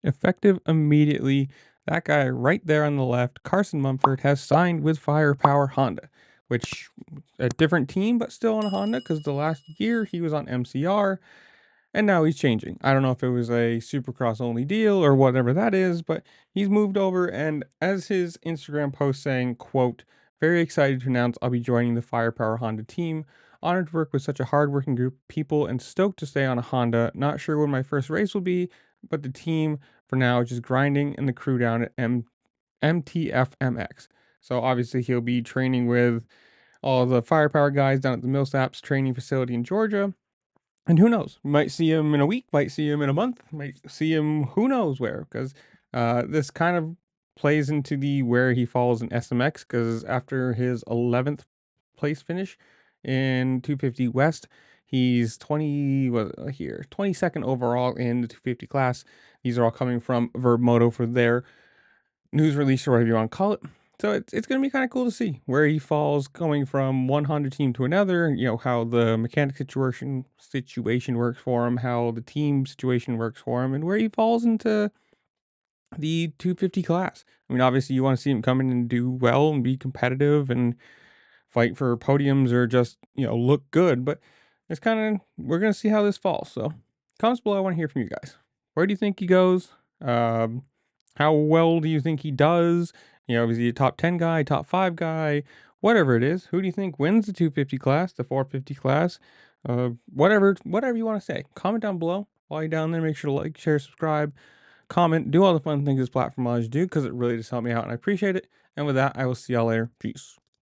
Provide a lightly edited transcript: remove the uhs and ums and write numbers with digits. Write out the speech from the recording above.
Effective immediately, that guy right there on the left, Carson Mumford, has signed with Firepower Honda, which a different team, but still on Honda because the last year he was on MCR and now he's changing. I don't know if it was a Supercross only deal or whatever that is, but he's moved over. And as his Instagram post saying, quote, very excited to announce I'll be joining the Firepower Honda team. Honored to work with such a hardworking group of people and stoked to stay on a Honda. Not sure when my first race will be, but the team for now is just grinding and the crew down at MTFMX. So obviously he'll be training with all the Firepower guys down at the Millsaps training facility in Georgia. And who knows? We might see him in a week, might see him in a month, might see him who knows where, because this kind of plays into the where he falls in SMX, because after his 11th place finish in 250 West, he's 22nd overall in the 250 class. These are all coming from Verbmoto for their news release or whatever you want to call it. So it's going to be kind of cool to see where he falls going from one Honda team to another, how the mechanic situation works for him, how the team situation works for him, and where he falls into the 250 class. I mean, obviously you want to see him come in and do well and be competitive and fight for podiums or just, look good, but we're going to see how this falls. So comments below, I want to hear from you guys. Where do you think he goes? How well do you think he does? Is he a top 10 guy, top 5 guy, whatever it is? Who do you think wins the 250 class, the 450 class? Whatever you want to say. Comment down below. While you're down there, make sure to like, share, subscribe, comment, do all the fun things this platform allows you to do because it really does help me out and I appreciate it. And with that, I will see y'all later. Peace.